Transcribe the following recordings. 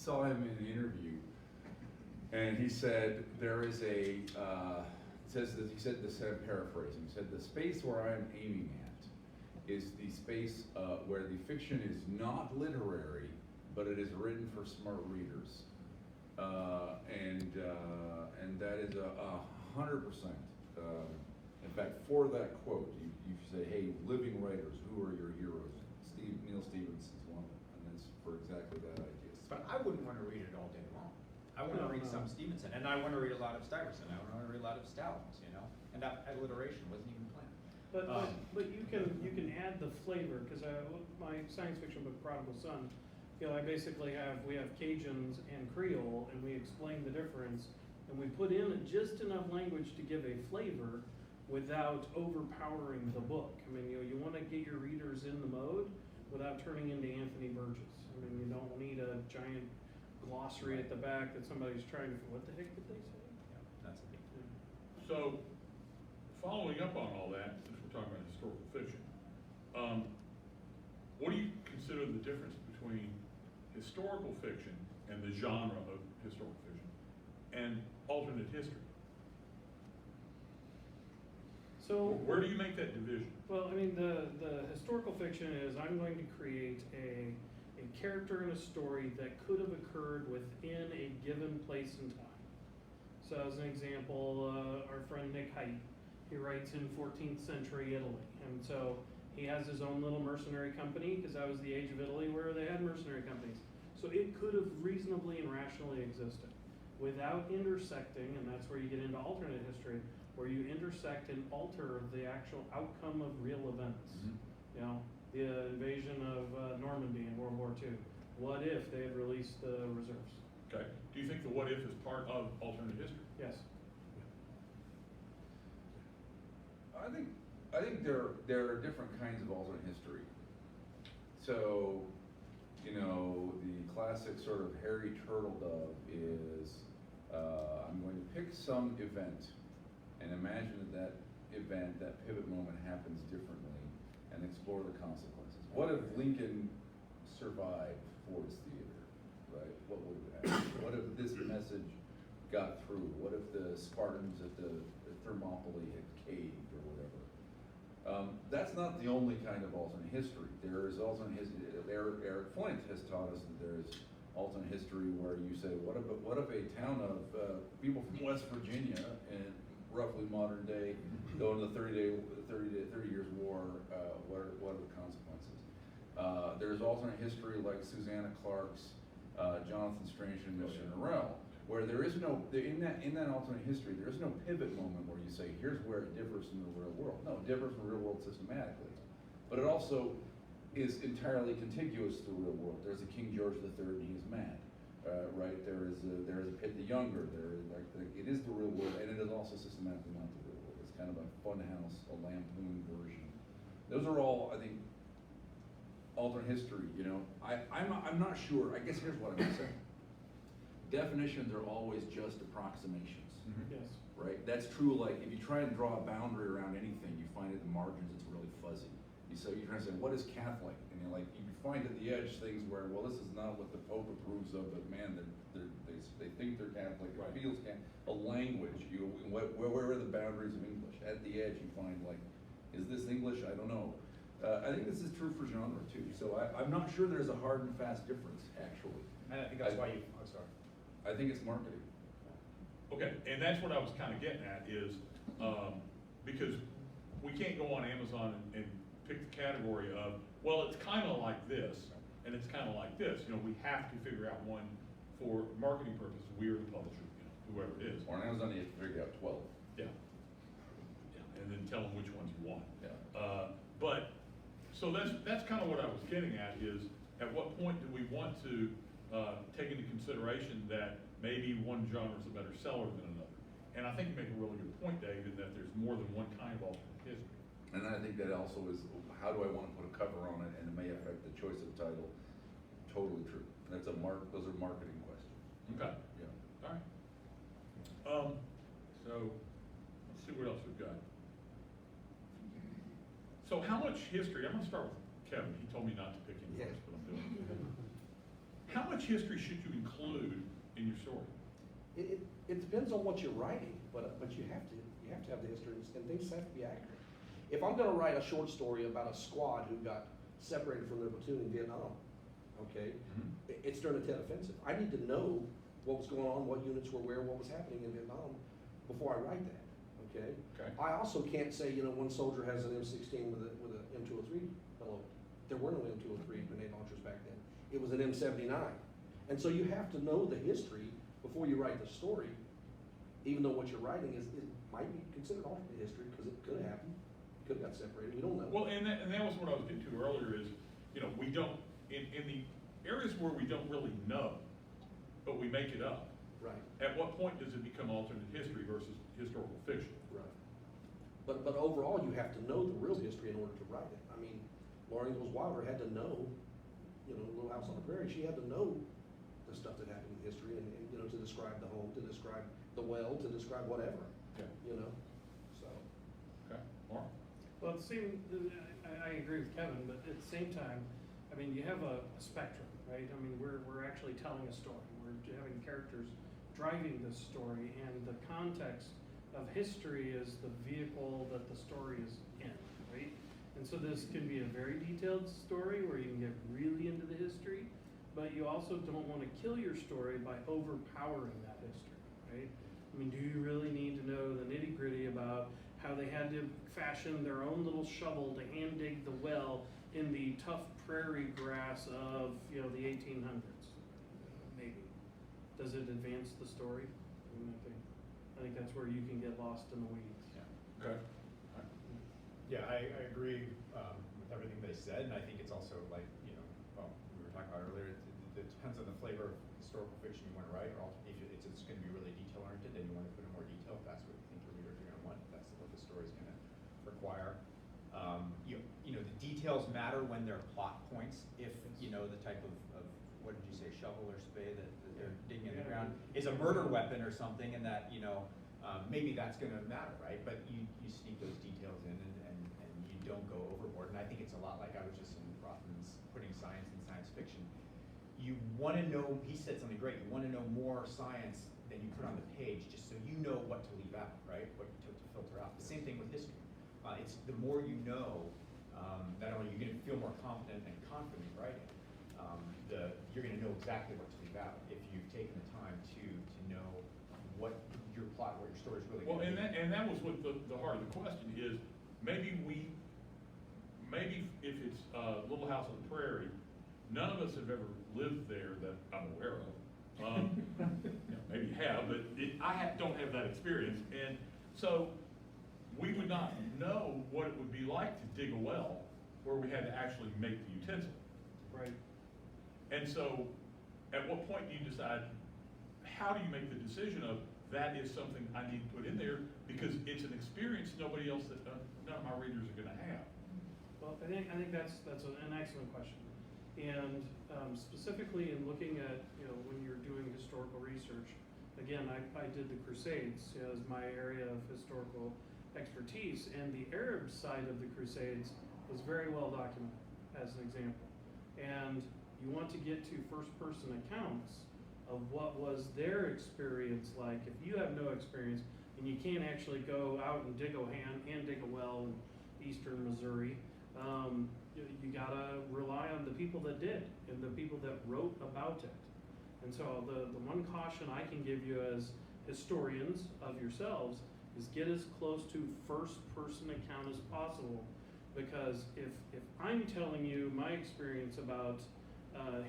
saw him in an interview, and he said there is a, says that, he said this, I'm paraphrasing, he said the space where I am aiming at is the space where the fiction is not literary, but it is written for smart readers. And that is 100%. In fact, for that quote, you say, hey, living writers, who are your heroes? Neil Stephenson's one of them, and that's for exactly that idea. But I wouldn't want to read it all day long. I want to read some Stevenson, and I want to read a lot of Steverson. I want to read a lot of Stallings, you know. And that alliteration wasn't even planned. But you can add the flavor, because my science fiction book, Prodigal Son, I basically we have Cajuns and Creole, and we explain the difference, and we put in just enough language to give a flavor without overpowering the book. I mean, you want to get your readers in the mode without turning into Anthony Burgess. I mean, you don't need a giant glossary at the back that somebody's trying to, what the heck did they say? Yeah, that's a big thing. So, following up on all that, since we're talking about historical fiction, what do you consider the difference between historical fiction and the genre of historical fiction and alternate history? So where do you make that division? Well, I mean, the historical fiction is I'm going to create a character in a story that could have occurred within a given place and time. So as an example, our friend Nick Height, he writes in 14th century Italy. And so he has his own little mercenary company, because that was the age of Italy where they had mercenary companies. So it could have reasonably and rationally existed without intersecting, and that's where you get into alternate history, where you intersect and alter the actual outcome of real events. Mm-hmm. You know, the invasion of Normandy in World War II. What if they had released the reserves? Okay. Do you think the what if is part of alternate history? Yes. I think there are different kinds of alternate history. So, the classic sort of hairy turtle dove is I'm going to pick some event and imagine that event, that pivot moment happens differently and explore the consequences. What if Lincoln survived Ford's Theater, right? What would have happened? What if this message got through? What if the Spartans at the Thermopylae had caved or whatever? That's not the only kind of alternate history. There is alternate history. Eric Flint has taught us that there is alternate history where you say, what if a town of people from West Virginia and roughly modern day go into the 30 years war, what are the consequences? There's alternate history like Susanna Clark's Jonathan Strange and Mr. Norrell, where there is no, in that alternate history, there is no pivot moment where you say, here's where it differs from the real world. No, it differs from the real world systematically. But it also is entirely contiguous to the real world. There's a King George III and he's mad. Right, there is a Pitt the Younger. It is the real world, and it is also systematically not the real world. It's kind of a funhouse, a lampoon version. Those are all, I think, alternate history. I'm not sure. I guess here's what I'm saying. Definitions are always just approximations. Yes. Right. That's true. Like if you try and draw a boundary around anything, you find at the margins it's really fuzzy. So you're trying to say, what is Catholic? And you're like, you find at the edge things where, well, this is not what the Pope approves of, but man, they think they're Catholic. It feels Catholic. A language, where are the boundaries of English? At the edge, you find like, is this English? I don't know. I think this is true for genre too. So I'm not sure there's a hard and fast difference actually. And I think that's why I'm sorry. I think it's marketing. Okay, and that's what I was kind of getting at is because we can't go on Amazon and pick the category of, well, it's kind of like this, and it's kind of like this. We have to figure out one for marketing purposes. We are the publisher, whoever it is. Or on Amazon, you have to figure out 12. Yeah. And then tell them which ones you want. Yeah. But, so that's kind of what I was getting at is, at what point do we want to take into consideration that maybe one genre is a better seller than another? And I think you make a really good point, David, that there's more than one kind of alternate history. And I think that also is, how do I want to put a cover on it, and it may affect the choice of title. Totally true. Those are marketing questions. Okay. Yeah. All right. So let's see what else we've got. So how much history? I'm going to start with Kevin. He told me not to pick him first, but I'm doing it. How much history should you include in your story? It depends on what you're writing, but you have to have the history, and things have to be accurate. If I'm gonna write a short story about a squad who got separated from their platoon in Vietnam, okay, it's during the Tet Offensive. I need to know what was going on, what units were where, what was happening in Vietnam before I write that, okay? Okay. I also can't say, one soldier has an M16 with a M203 below it. There were no M203 grenade launchers back then. It was an M79. And so you have to know the history before you write the story, even though what you're writing it might be considered alternate history, because it could have happened. It could have got separated, we don't know. Well, and that was what I was getting to earlier is, we don't, in the areas where we don't really know, but we make it up, Right, at what point does it become alternate history versus historical fiction? right. But overall, you have to know the real history in order to write it. I mean, Laura Ingalls Wilder had to know, Little House on the Prairie, she had to know the stuff that happened in history and to describe the home, to describe the well, to describe whatever, Yeah. so. Okay, Mark? Well, it seemed, I agree with Kevin, but at the same time, I mean, you have a spectrum, right? I mean, we're actually telling a story. We're having characters driving this story, and the context of history is the vehicle that the story is in, right? And so this can be a very detailed story where you can get really into the history, but you also don't want to kill your story by overpowering that history, right? I mean, do you really need to know the nitty gritty about how they had to fashion their own little shovel to hand dig the well in the tough prairie grass of, the 1800s? Maybe. Does it advance the story? I mean, I think that's where you can get lost in the weeds. Yeah. Okay. Yeah, I agree with everything they said, and I think it's also like, well, we were talking about earlier, it depends on the flavor of historical fiction you want to write, or if it's going to be really detail oriented, then you want to put in more detail if that's what you think your readers are going to want, if that's what the story's going to require. The details matter when they're plot points. If the type of what did you say, shovel or spade that they're digging in the ground is a murder weapon or something, and that maybe that's going to matter, right? But you sneak those details in and you don't go overboard. And I think it's a lot like I was just in Rothman's putting science in science fiction. You want to know. He said something great. You want to know more science than you put on the page, just so you know what to leave out, right? What to filter out. The same thing with history. It's the more you know, not only you're going to feel more confident and confident writing, you're going to know exactly what to leave out if you've taken the time to know what your plot, what your story is really Well, going to be. and that was what the heart of the question is. Maybe if it's Little House on the Prairie, none of us have ever lived there that I'm aware of. Maybe have, but don't have that experience, and so we would not know what it would be like to dig a well where we had to actually make the utensil. Right. And so, at what point do you decide, how do you make the decision of, that is something I need to put in there, because it's an experience none of my readers are gonna have? Well, I think that's an excellent question. And specifically in looking at, when you're doing historical research, again, I did the Crusades as my area of historical expertise, and the Arab side of the Crusades was very well documented, as an example. And you want to get to first-person accounts of what was their experience like. If you have no experience and you can't actually go out and dig a well in eastern Missouri, you gotta rely on the people that did and the people that wrote about it. And so the one caution I can give you as historians of yourselves is get as close to first-person account as possible, because if I'm telling you my experience about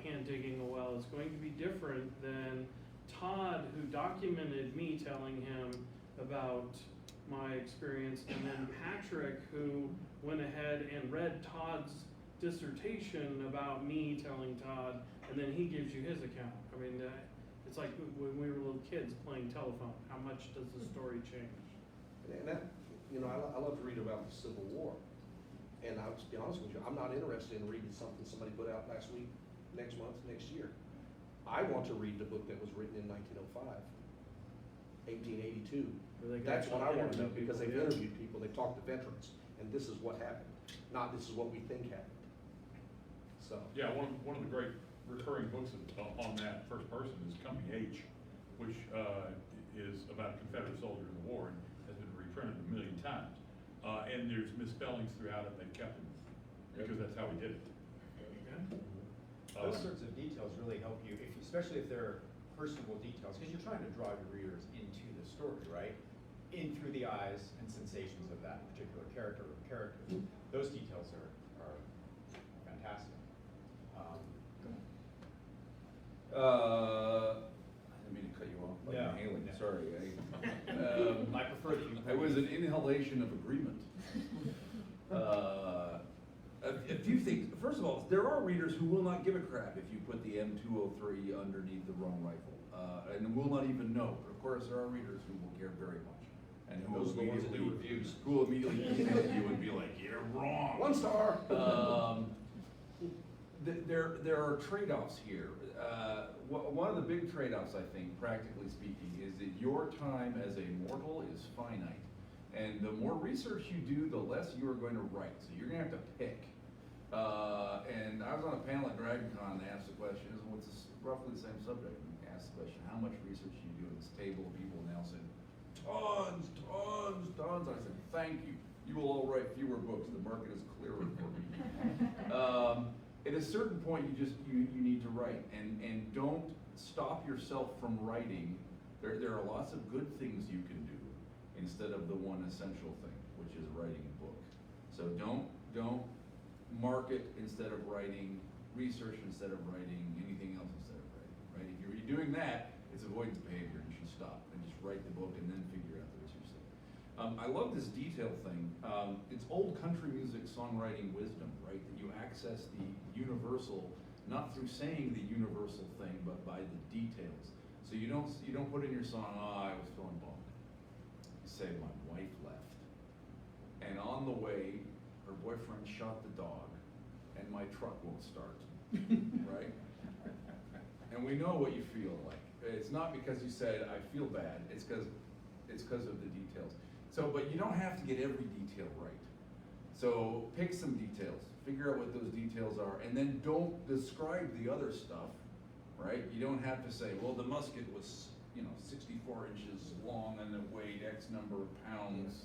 hand digging a well, is going to be different than Todd, who documented me telling him about my experience, and then Patrick, who went ahead and read Todd's dissertation about me telling Todd, and then he gives you his account. I mean, it's like when we were little kids playing telephone. How much does the story change? And that, I love to read about the Civil War. And I'll just be honest with you, I'm not interested in reading something somebody put out last week, next month, next year. I want to read the book that was written in 1905, 1882. That's what I want to know, because they've interviewed people, they've talked to veterans, and this is what happened, not this is what we think happened. So. Yeah, one of the great recurring books on that first person is Company H, which is about a Confederate soldier in the war and has been reprinted 1 million times. And there's misspellings throughout it. They kept it because that's how we did it. Those sorts of details really help you, especially if they're personable details, because you're trying to draw your readers into the story, right? In through the eyes and sensations of that particular character or characters. Those details are fantastic. I didn't mean to cut you off by Yeah. inhaling, Yeah. sorry. I prefer that you. It was an inhalation of agreement. A few things. First of all, there are readers who will not give a crap if you put the M203 underneath the wrong rifle, and will not even know. But of course, there are readers who will care very much, and who Those are the ones that do reviews. who will immediately email you and be like, "You're wrong." 1 star. There are trade-offs here. One of the big trade-offs, I think, practically speaking, is that your time as a mortal is finite. And the more research you do, the less you are going to write. So you're going to have to pick. And I was on a panel at DragonCon and asked the question, what's roughly the same subject? And asked the question, how much research do you do? And this table of people now said, tons. And I said, thank you. You will all write fewer books. The market is clearer for me. At a certain point, you need to write, and don't stop yourself from writing. There are lots of good things you can do instead of the one essential thing, which is writing a book. So don't market instead of writing, research instead of writing, anything else instead of writing. Right? If you're doing that, it's avoidance behavior. You should stop and just write the book and then figure out the research thing. I love this detail thing. It's old country music songwriting wisdom, right? That you access the universal, not through saying the universal thing, but by the details. So you don't put in your song, I was feeling bummed. You say, my wife left, and on the way, her boyfriend shot the dog, and my truck won't start, right? And we know what you feel like. It's not because you said, I feel bad, it's because of the details. So, but you don't have to get every detail right. So pick some details, figure out what those details are, and then don't describe the other stuff, right? You don't have to say, well, the musket was, 64 inches long and it weighed X number of pounds.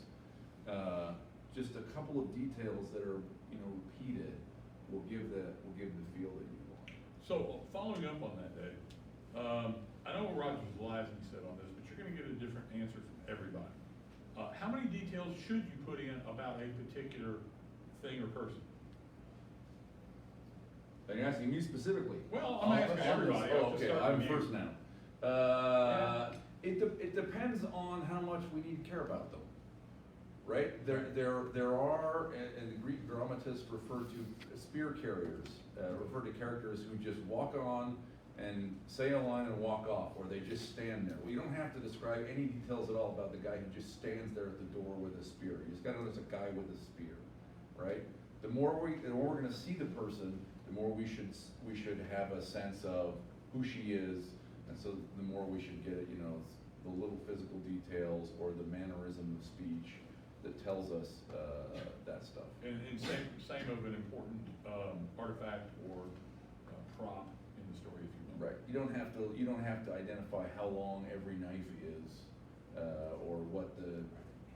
Just a couple of details that are, repeated will give the feel that you want. So following up on that, Dave, I know what Roger Zelazny said on this, but you're going to get a different answer from everybody. How many details should you put in about a particular thing or person? Are you asking me specifically? Well, I'm asking everybody. Oh, okay, I'm with you. first now. It depends on how much we need to care about them, right? There are, and the Greek dramatists refer to spear carriers, refer to characters who just walk on and say a line and walk off, or they just stand there. Well, you don't have to describe any details at all about the guy who just stands there at the door with a spear. You just gotta know there's a guy with a spear, right? The more we're gonna see the person, the more we should have a sense of who she is, and so the more we should get, the little physical details or the mannerism of speech that tells us that stuff. And same of an important artifact or prop in the story, if you will. Right. You don't have to identify how long every knife is, or what the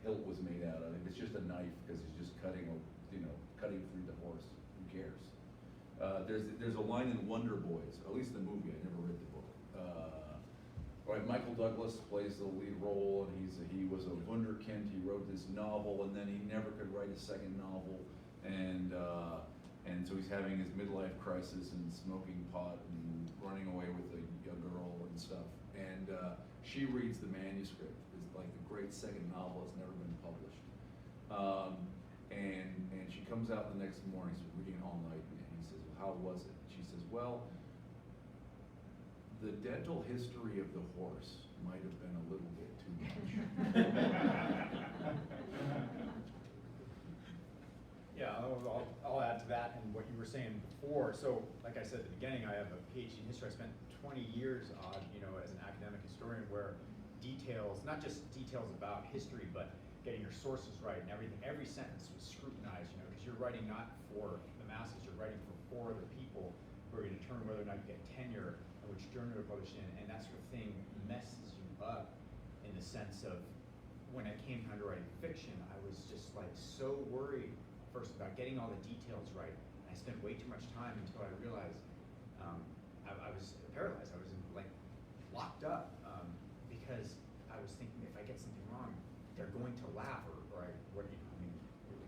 hilt was made out of. If it's just a knife because he's just cutting through the horse, who cares? There's a line in Wonder Boys, at least the movie. I never read the book. Right, Michael Douglas plays the lead role, and he was a wunderkind. He wrote this novel, and then he never could write a second novel, and so he's having his midlife crisis and smoking pot and running away with a young girl and stuff. And she reads the manuscript. It's like the great second novel has never been published. And she comes out the next morning, she's reading it all night, and he says, well, how was it? She says, well, the dental history of the horse might have been a little bit too much. Yeah, I'll add to that and what you were saying before. So, like I said at the beginning, I have a PhD in history. I spent 20 years as an academic historian, where details, not just details about history, but getting your sources right and everything. Every sentence was scrutinized, because you're writing not for the masses, you're writing for other people. where you determine whether or not you get tenure and which journal to publish in, and that sort of thing messes you up in the sense of when I came to underwriting fiction, I was just like so worried first about getting all the details right. I spent way too much time until I realized I was paralyzed. I was like locked up because I was thinking if I get something wrong, they're going to laugh or what do you know? I mean,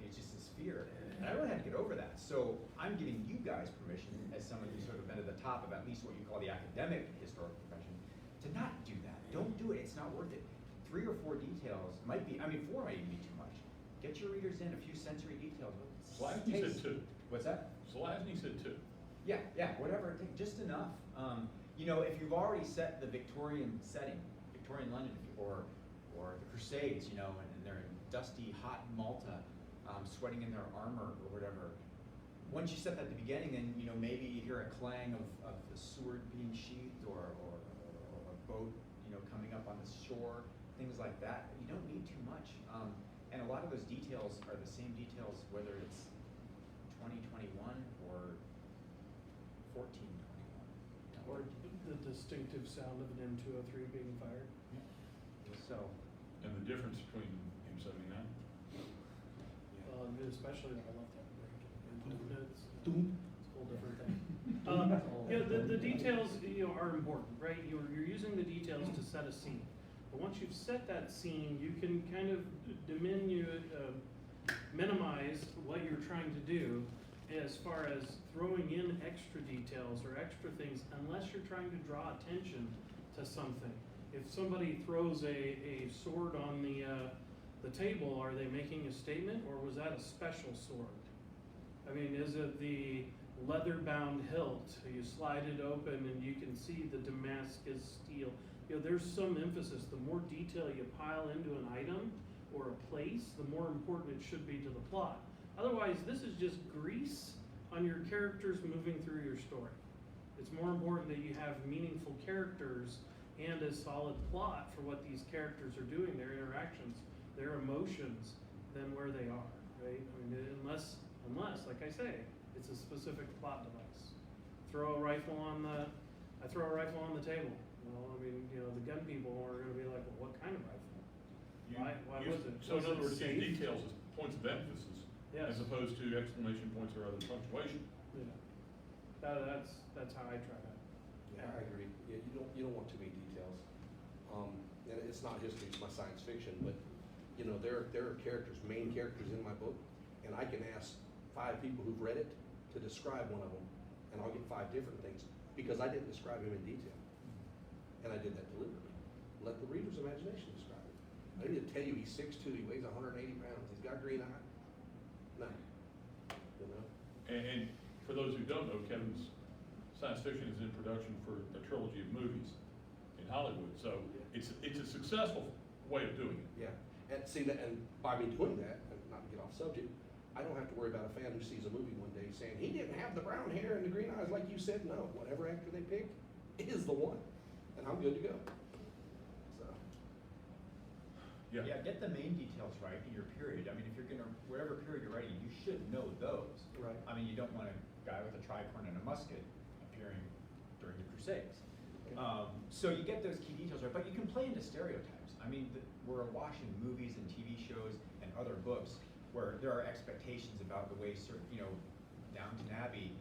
it's just this fear, and I really had to get over that. So I'm giving you guys permission, as someone who's sort of been at the top of at least what you call the academic historical profession, to not do that. Don't do it. It's not worth it. 3 or 4 details might be. I mean, 4 might even be too much. Get your readers in a few sensory details. Slasny said 2. What's that? Slasny said 2. Yeah, whatever. Just enough. You know, if you've already set the Victorian setting, Victorian London, or the Crusades, you know, and they're in dusty, hot Malta, sweating in their armor or whatever. Once you set that at the beginning, then you know maybe you hear a clang of the sword being sheathed or a boat, you know, coming up on the shore, things like that. You don't need too much. And a lot of those details are the same details whether it's 2021 or 1421. Or the distinctive sound of an M203 being fired. So, And the difference between M79? Especially on the left-hand break. It's a Doom. whole different thing. The details, you know, are important, right? You're using the details to set a scene. But once you've set that scene, you can kind of minimize what you're trying to do as far as throwing in extra details or extra things, unless you're trying to draw attention to something. If somebody throws a sword on the table, are they making a statement, or was that a special sword? I mean, is it the leather-bound hilt? You slide it open and you can see the Damascus steel. You know, there's some emphasis. The more detail you pile into an item or a place, the more important it should be to the plot. Otherwise, this is just grease on your characters moving through your story. It's more important that you have meaningful characters and a solid plot for what these characters are doing, their interactions, their emotions, than where they are, right? I mean, unless, like I say, it's a specific plot device. I throw a rifle on the table. Well, I mean, you know, the gun people are going to be like, well, what kind of rifle? Why was it? So Was in other it words, safe? use details as points of emphasis, Yes. as opposed to exclamation points or other punctuation. Yeah. That's how I try to. Yeah, I agree. Yeah, you don't want too many details. And it's not history, it's my science fiction, but you know, there are characters, main characters in my book, and I can ask 5 people who've read it to describe one of them, and I'll get 5 different things because I didn't describe him in detail. And I did that deliberately. Let the reader's imagination describe it. I need to tell you he's 6'2", he weighs 180 pounds, he's got green eye. No. You know? And for those who don't know, Kevin's science fiction is in production for a trilogy of movies in Hollywood. So it's a successful way of doing it. Yeah, and see that, and by me doing that, and not to get off subject, I don't have to worry about a fan who sees a movie one day saying, he didn't have the brown hair and the green eyes like you said. No, whatever actor they pick is the one, and I'm good to go. So, Yeah. yeah, get the main details right in your period. I mean, if you're gonna, whatever period you're writing, you should know those. Right. I mean, you don't want a guy with a tricorn and a musket appearing during the Crusades. So you get those key details right, but you can play into stereotypes. I mean, we're awash in movies and TV shows and other books where there are expectations about the way certain, you know, Downton Abbey,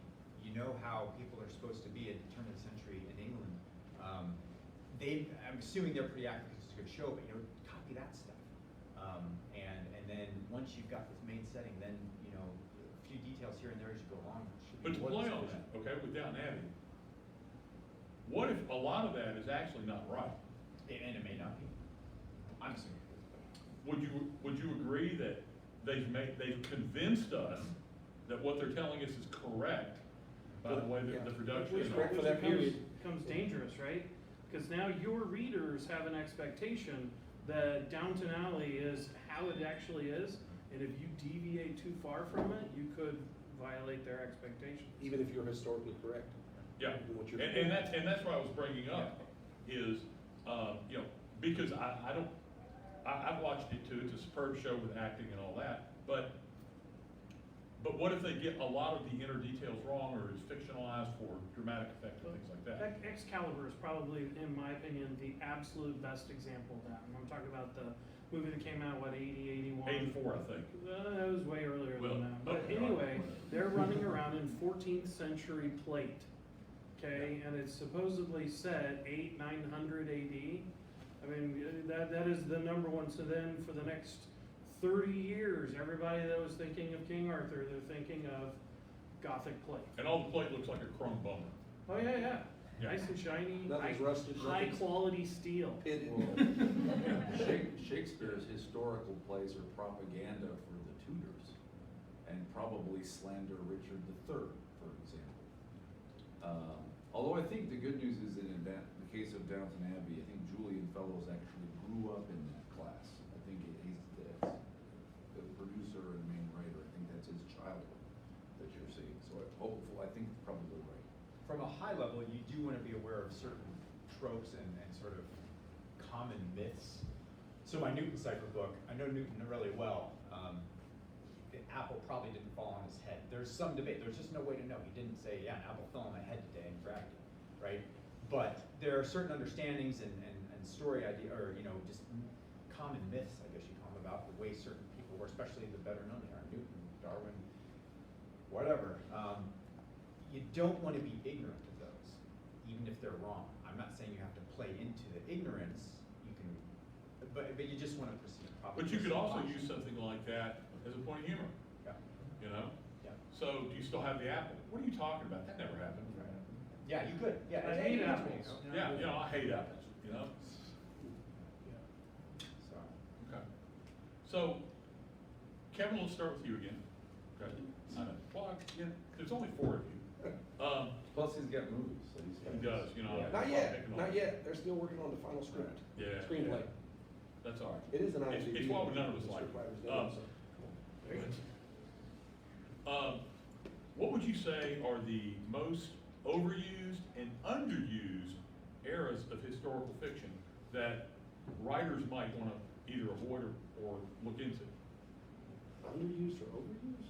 you know how people are supposed to be at the turn of the century in England. I'm assuming they're pretty accurate because it's a good show, but you know, copy that stuff. And then once you've got this main setting, then you know, a few details here and there as you go along. But to play on that, okay, with Downton Abbey, what if a lot of that is actually not right? And it may not be. I'm assuming. Would you agree that they've convinced us that what they're telling us is correct by the way that the production Which is? correct for that period. becomes dangerous, right? Because now your readers have an expectation that Downton Alley is how it actually is, and if you deviate too far from it, you could violate their expectations. even if you're historically correct. Yeah, in what you're and that's what I was bringing up, is, you know, because I've watched it too, it's a superb show with acting and all that, but But what if they get a lot of the inner details wrong, or is fictionalized for dramatic effect and things like that? Excalibur is probably, in my opinion, the absolute best example of that. And I'm talking about the movie that came out, what, 80, 81? 84, I think. That was way earlier Well, than that. But okay, anyway, all right. they're running around in 14th century plate, okay? And it's supposedly set 900 AD. I mean, that is the number one. So then for the next 30 years, everybody that was thinking of King Arthur, they're thinking of Gothic plate. And all the plate looks like a chrome bummer. Oh, yeah, yeah. Yeah. Nice and shiny, Nothing's rusted, high nothing's- quality steel. Shakespeare's historical plays are propaganda for the Tudors, and probably slander Richard III, for example. Although I think the good news is that in the case of Downton Abbey, I think Julian Fellows actually grew up in that class. I think he's the producer and main writer. I think that's his childhood that you're seeing. So I think probably right. From a high level, you do want to be aware of certain tropes and sort of common myths. So my Newton cipher book, I know Newton really well. The apple probably didn't fall on his head. There's some debate. There's just no way to know. He didn't say, yeah, an apple fell on my head today and cracked it, right? But there are certain understandings and story idea, or just common myths, I guess you call them, about the way certain people were, especially the better known they are, Newton, Darwin, whatever. You don't want to be ignorant of those, even if they're wrong. I'm not saying you have to play into the ignorance. You can, but you just want to proceed properly. But you could also use something like that as a point of humor, Yeah. you know? Yeah. So do you still have the apple? What are you talking about? That never happened. Yeah, you could. Yeah, I it hate happens, apples. you know? Yeah, I hate apples, you know? So, Okay. So, Kevin, let's start with you again. Okay. I know. Well, there's only 4 of you. Plus he's got movies, so he's got. He does, you know. Not I'm yet, picking on not him. yet. They're still working on the final script. Yeah. Screenplay. That's all right. It is an It's- IMDb. it's what none of us like. Scriptwriter's name, so. What would you say are the most overused and underused eras of historical fiction that writers might want to either avoid or look into? Underused or overused?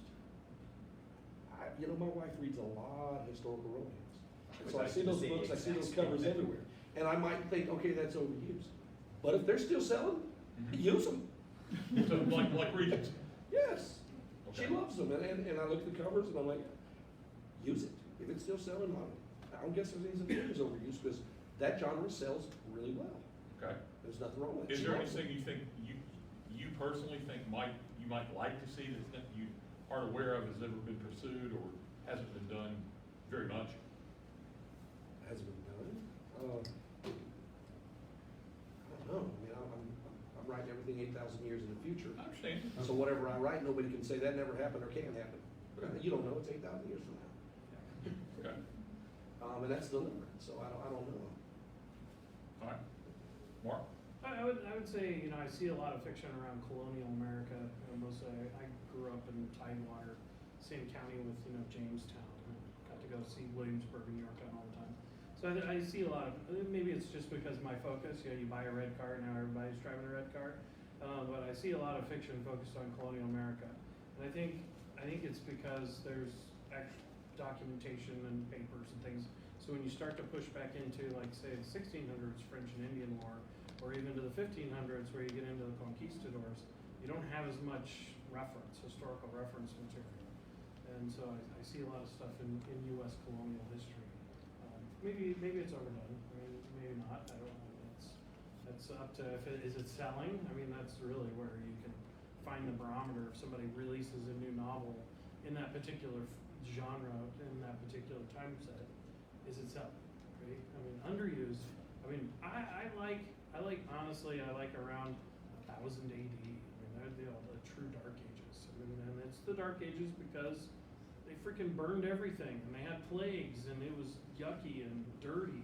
My wife reads a lot of historical romance. And so I see those books, I see those covers everywhere. And I might think, okay, that's overused. But if they're still selling, use them. So, like Regents? Yes. She Okay. loves them. And I look at the covers and I'm like, use it. If it's still selling, I don't guess there's anything that's overused because that genre sells really well. Okay. There's nothing wrong with it. Is She there loves anything it. you think you personally think you might like to see that you aren't aware of, has ever been pursued or hasn't been done very much? Has it been done? I don't know. I mean, I'm writing everything 8,000 years in the future. I understand. So whatever I write, nobody can say that never happened or can't happen. You don't know, it's 8,000 years from now. Okay. And that's the limit, so I don't know. All right. Mark? I would say, I see a lot of fiction around colonial America. Mostly, I grew up in Tidewater, same county with, Jamestown. And got to go see Williamsburg and Yorktown all the time. So I see a lot of, maybe it's just because my focus, you buy a red car, now everybody's driving a red car. But I see a lot of fiction focused on colonial America. And I think it's because there's actual documentation and papers and things. So when you start to push back into, like, say, the 1600s French and Indian War, or even to the 1500s where you get into the conquistadors, you don't have as much historical reference material. And so I see a lot of stuff in U.S. colonial history. Maybe it's overdone. I mean, maybe not. I don't know. That's up to, is it selling? I mean, that's really where you can find the barometer. If somebody releases a new novel in that particular genre, in that particular time set, is it selling, right? I mean, underused. I mean, I like honestly, I like around 1000 AD. I mean, they're the true Dark Ages. I mean, and it's the Dark Ages because they freaking burned everything, and they had plagues, and it was yucky and dirty,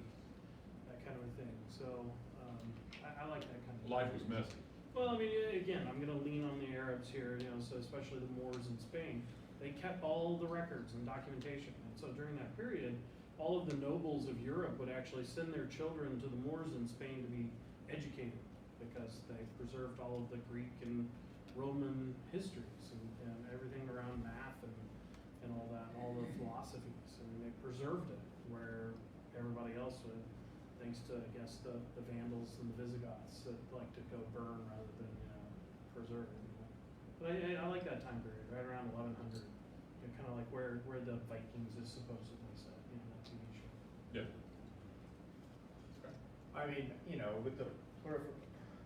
that kind of a thing. So I like that kind of thing. Life was messy. Well, I mean, again, I'm going to lean on the Arabs here, so especially the Moors in Spain. They kept all the records and documentation. And so during that period, all of the nobles of Europe would actually send their children to the Moors in Spain to be educated because they preserved all of the Greek and Roman histories and everything around math and and all that, all the philosophies, and they preserved it where everybody else would, thanks to, I guess, the Vandals and the Visigoths that like to go burn rather than, preserve. But I like that time period, right around 1100, kind of like where the Vikings is supposedly set, that TV show. Yeah. I mean, with the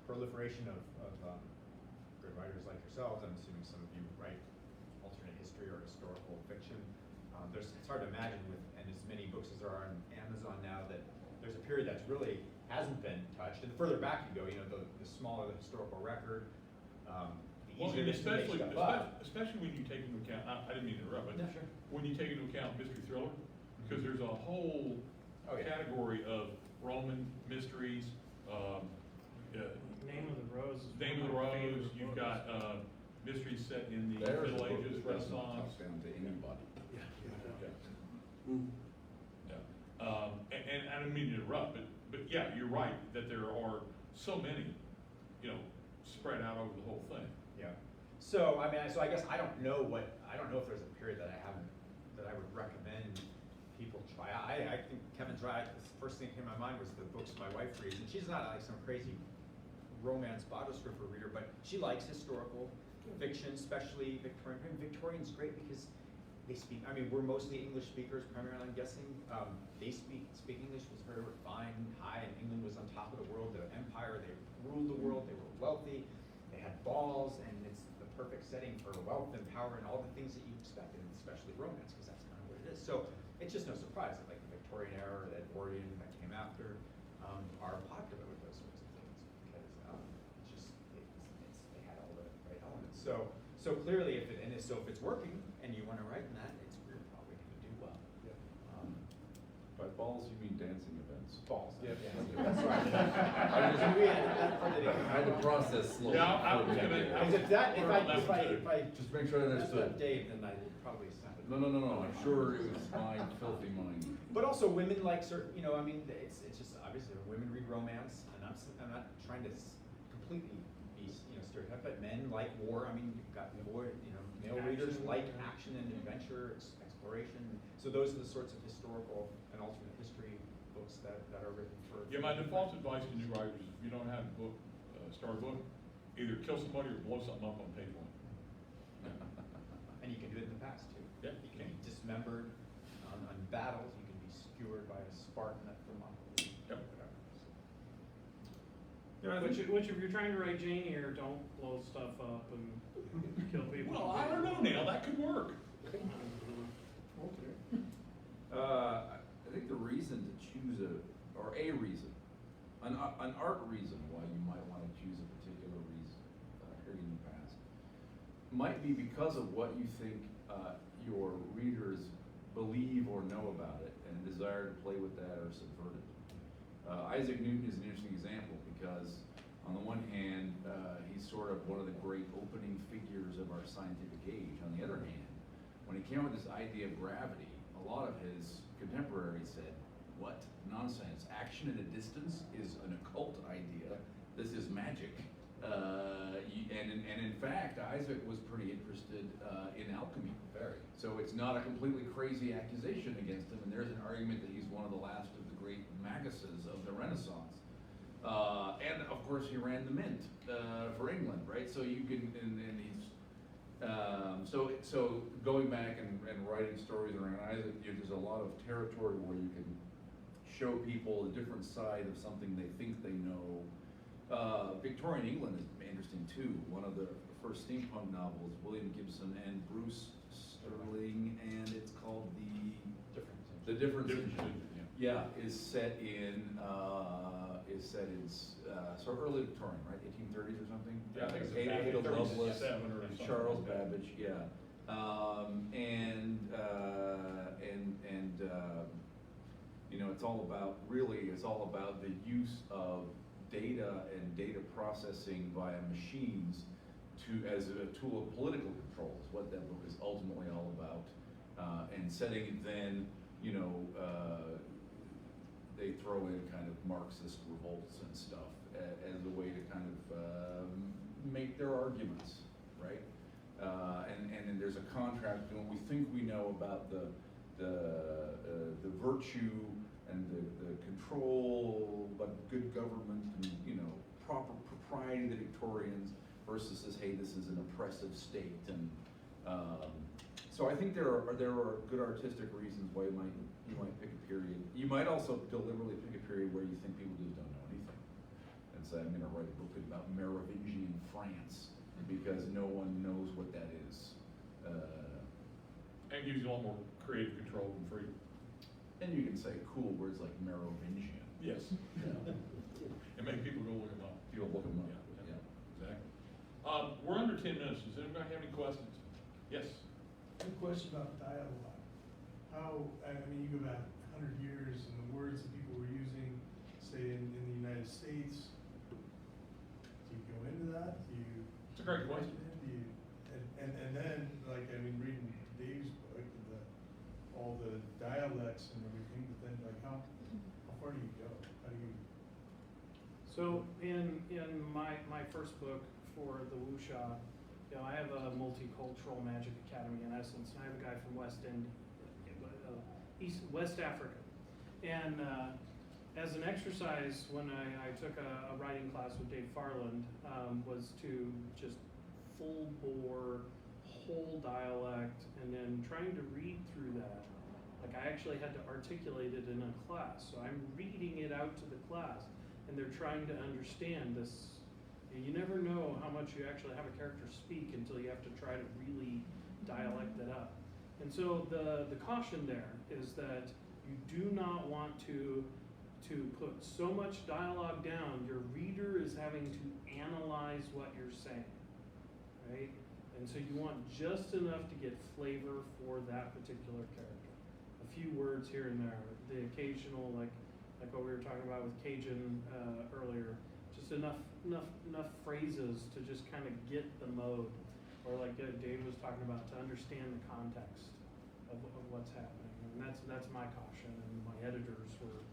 proliferation of good writers like yourselves, I'm assuming some of you write alternate history or historical fiction. It's hard to imagine and as many books as there are on Amazon now, that there's a period that's really hasn't been touched. And the further back you go, the smaller the historical record, the easier it is to make stuff up. Especially when you take into account, I didn't mean to interrupt, but No, sure. when you take into account mystery thriller, because there's a whole category of Roman mysteries, Name of the Rose. Is Name of one the my Rose, favorite you've books. got mysteries set in the There's a Middle book Ages, that doesn't Renaissance. talk down to anybody. Yeah. Mm. Yeah. And I don't mean to interrupt, but yeah, you're right, that there are so many, spread out over the whole thing. Yeah. So I guess I don't know if there's a period that I would recommend people try. I think Kevin's right. The first thing that came to my mind was the books my wife reads, and she's not like some crazy romance bottle stripper reader, but she likes historical fiction, especially Victorian. And Victorian's great because they speak. I mean, we're mostly English speakers, primarily. I'm guessing they speak English was very refined, high, and England was on top of the world. The empire, they ruled the world. They were wealthy. They had balls, and it's the perfect setting for wealth and power and all the things that you expect, and especially romance, because that's kind of what it is. So it's just no surprise that like the Victorian era or the Edwardian that came after are popular with those sorts of things because they had all the right elements. So clearly, if it's working and you want to write in that, you're probably going to do well. By balls, you mean dancing events? Balls. Yeah. That's right. I had to process slowly. Yeah, I was gonna. If I Just make sure I messed up understood. Dave, then I probably sounded. No, I'm sure it was my filthy mind. But also women like certain, it's just obviously women read romance, and I'm not trying to completely be, stereotyped, but men like war. I mean, you've got war, male readers Action. like action and adventure, exploration. So those are the sorts of historical and alternate history books that are written for. Yeah, my default advice to new writers is if you don't have a book, start a book, either kill somebody or blow something up on page 1. And you can do it in the past too. Yeah, You can be dismembered on battles. You can be skewered by a Spartan at Thermopylae. Yep. Whatever. Which if you're trying to write Jane Eyre, don't blow stuff up and kill people. Well, I don't know, Neil, that could work. I think the reason to choose an art reason why you might want to choose a particular reason, in the past, might be because of what you think your readers believe or know about it, and a desire to play with that or subvert it. Isaac Newton is an interesting example because, on the one hand, he's sort of one of the great opening figures of our scientific age. On the other hand, when he came up with this idea of gravity, a lot of his contemporaries said, "What? Nonsense. Action at a distance is an occult idea. This is magic." And in fact, Isaac was pretty interested in alchemy. Very. So it's not a completely crazy accusation against him, and there's an argument that he's one of the last of the great maguses of the Renaissance. And of course, he ran the mint for England, right? So you can, and he's so going back and writing stories around Isaac, there's a lot of territory where you can show people a different side of something they think they know. Victorian England is interesting too. One of the first steampunk novels, William Gibson and Bruce Sterling, and it's called The Difference. Yeah, is set in sort of early Victorian, right? 1830s or something. Yeah, I think it's Ada Lovelace, 37 or something Charles like that. Babbage, yeah. It's all about the use of data and data processing via machines as a tool of political control is what that book is ultimately all about. And setting it then, they throw in kind of Marxist revolts and stuff as a way to kind of make their arguments, right? and then there's a contract, and we think we know about the virtue and the control, but good government and, you know, proper propriety of the Victorians versus says, hey, this is an oppressive state. And so I think there are good artistic reasons why you might pick a period. You might also deliberately pick a period where you think people just don't know anything, and say, I'm going to write a book about Merovingian France because no one knows what that is. And gives you a lot more creative control and freedom. And you can say cool words like Merovingian. Yes. Yeah. And make people go look them up. You'll look them up. Yeah, Yeah. exactly. We're under 10 minutes. Does anybody have any questions? Yes. I have a question about dialogue. How, I mean, you go back 100 years and the words that people were using, say in the United States, do you go into that? Do you? It's a great question. Do you, and then, like, I mean, reading Dave's book, all the dialects and everything, but then, like, how far do you go? How do you? So in my first book for the Wuxia, you know, I have a multicultural magic academy in essence, and I have a guy from West Africa. And as an exercise, when I took a writing class with Dave Farland, was to just full bore, whole dialect, and then trying to read through that. Like I actually had to articulate it in a class. So I'm reading it out to the class, and they're trying to understand this. You never know how much you actually have a character speak until you have to try to really dialect it up. And so the caution there is that you do not want to put so much dialogue down, your reader is having to analyze what you're saying, right? And so you want just enough to get flavor for that particular character. A few words here and there, the occasional, like what we were talking about with Cajun earlier, just enough phrases to just kind of get the mode, or like Dave was talking about, to understand the context of what's happening. And that's my caution, and my editors were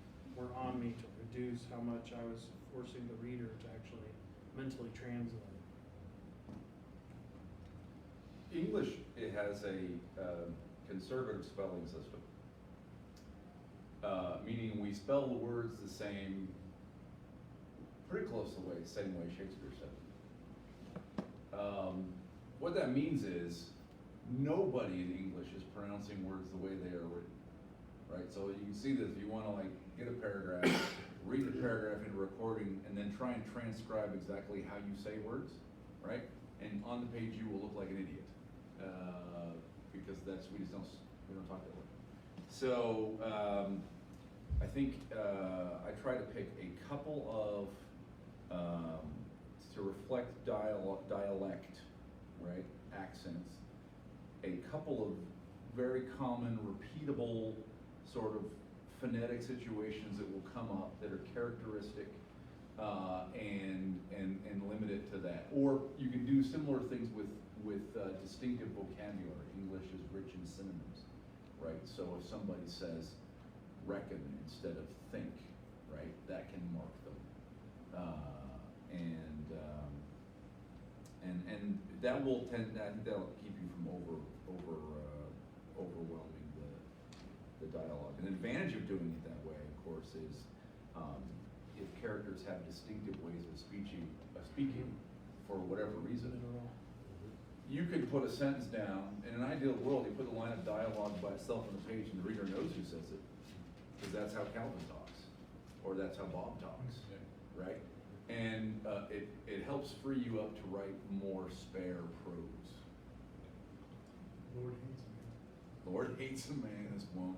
on me to reduce how much I was forcing the reader to actually mentally translate. English, it has a conservative spelling system, meaning we spell the words the same, pretty close to the same way Shakespeare said it. What that means is nobody in English is pronouncing words the way they are written, right? So you can see this, if you want to like get a paragraph, read the paragraph in a recording, and then try and transcribe exactly how you say words, right? And on the page you will look like an idiot, because we don't talk that way. So I think I try to pick a couple of to reflect dialect, right? Accents. A couple of very common, repeatable sort of phonetic situations that will come up that are characteristic, and limit it to that. Or you can do similar things with distinctive vocabulary. English is rich in synonyms, right? So if somebody says reckon instead of think, right, that can mark them. And that will I think that'll keep you from overwhelming the dialogue. An advantage of doing it that way, of course, is if characters have distinctive ways of speaking for whatever reason. You could put a sentence down. In an ideal world, you put a line of dialogue by itself on the page, and the reader knows who says it, because that's how Calvin talks, or that's how Bob talks, right? And it helps free you up to write more spare prose. Lord hates a man. Lord hates a man as won't,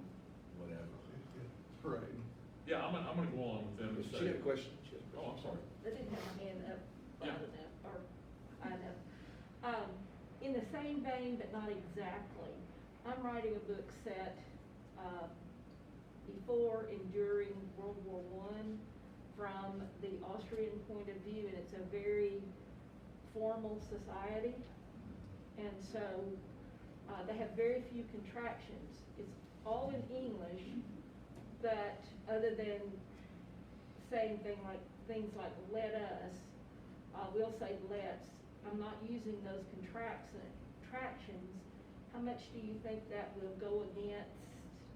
whatever. Right. Yeah, I'm gonna go on with them and She say. had a question. Oh, I'm sorry. I didn't have my hand up Yeah. loud enough, or high enough. In the same vein, but not exactly, I'm writing a book set before and during World War I from the Austrian point of view, and it's a very formal society. And so they have very few contractions. It's all in English, but other than saying things like let us, we'll say let's. I'm not using those contractions contractions, how much do you think that will go against,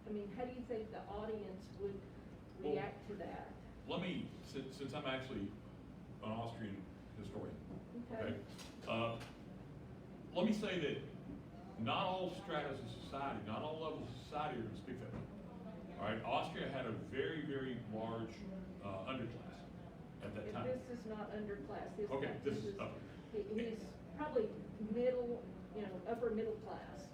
I mean, how do you think the audience would Well, react to that? Let me, since I'm actually an Austrian historian, okay? Let me say that not all stratas of society, not all levels of society are going to speak that way. All right, Austria had a very, very large underclass at that And time. this is not underclass, Okay, this is upper. He's probably middle, upper middle class.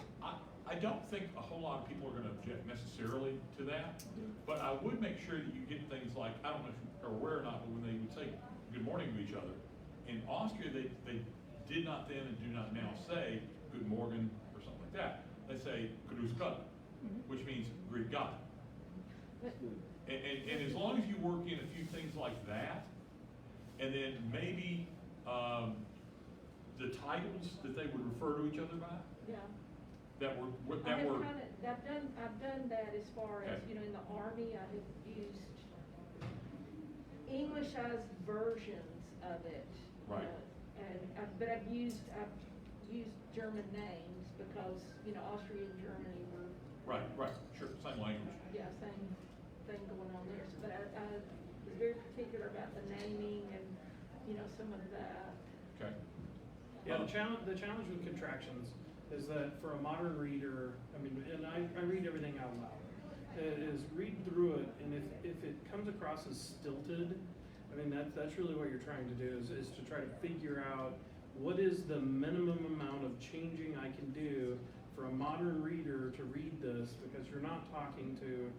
I don't think a whole lot of people are going to object necessarily to that, but I would make sure that you get things like, I don't know if you're aware or not, but when they would say good morning to each other, in Austria, they did not then and do not now say good morgen or something like that. They say grüß Gott, which means greet God. And as long as you work in a few things like that, and then maybe the titles that they would refer to each other by, Yeah. I've I've done that as far as, Okay. in the Army, I have used Englishized versions of it. Right. But I've used German names because, Austria and Germany were, right, sure, same language. yeah, same thing going on there. But I was very particular about the naming and, some of that. Okay. Yeah, the challenge with contractions is that for a modern reader, and I read everything out loud, is read through it, and if it comes across as stilted, that's really what you're trying to do, is to try to figure out what is the minimum amount of changing I can do for a modern reader to read this, because you're not talking to,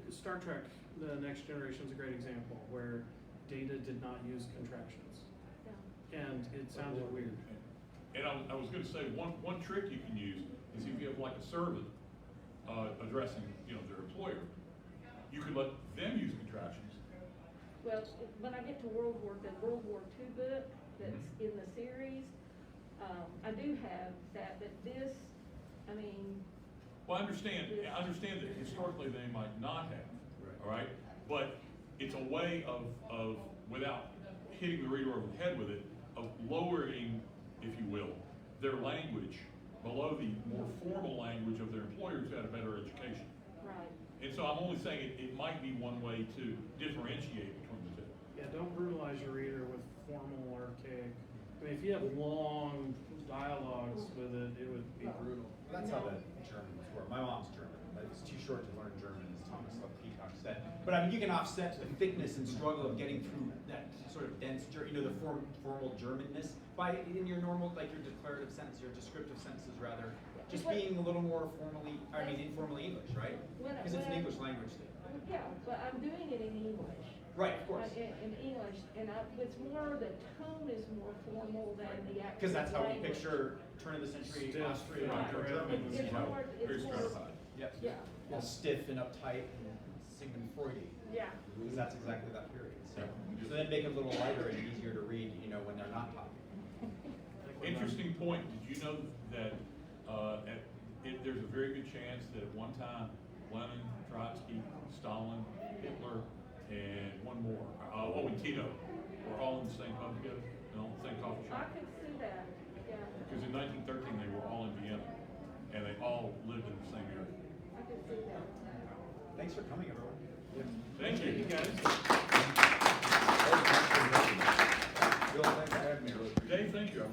Star Trek, The Next Generation is a great example, where Data did not use contractions, Yeah. and it sounded weird. And I was going to say, one trick you can use is if you have like a servant addressing, their employer, you can let them use contractions. Well, when I get to the World War II book that's in the series, I do have that, but this, Well, I understand that historically they might not have, all right? But it's a way of, without hitting the reader over the head with it, of lowering, if you will, their language below the more formal language of their employers who had a better education. right. And so I'm only saying it might be one way to differentiate between the two. Yeah, don't brutalize your reader with formal, archaic. If you have long dialogues with it, it would be brutal. Well, that's how the Germans were. My mom's German. It's too short to learn German, as Thomas Peacock said. But you can offset the thickness and struggle of getting through that sort of dense, the formal Germanness by, in your normal, your declarative sentence, your descriptive sentences rather, just being a little more informally English, right? Because it's an English language thing. Yeah, but I'm doing it in English. Right, of course. In English, and it's more, the tone is more formal than the actual Because that's how we language. picture turn of the century Stiff, Austria Right. or Germans, It's more, Very it's more, stratified. Yep. yeah, All stiff and uptight and Sigmund Freudy. yeah. Because that's exactly that period. So then make it a little lighter and easier to read, when they're not talking. Interesting point. Did you know that there's a very good chance that at one time Lenin, Trotsky, Stalin, Hitler, and one more, Tito, were all in the same pub together, same coffee I shop? could see that, yeah, Because in 1913 they were all in Vienna, and they all lived in the same area. I could see that. Thanks for coming, everyone. Thank you. You guys.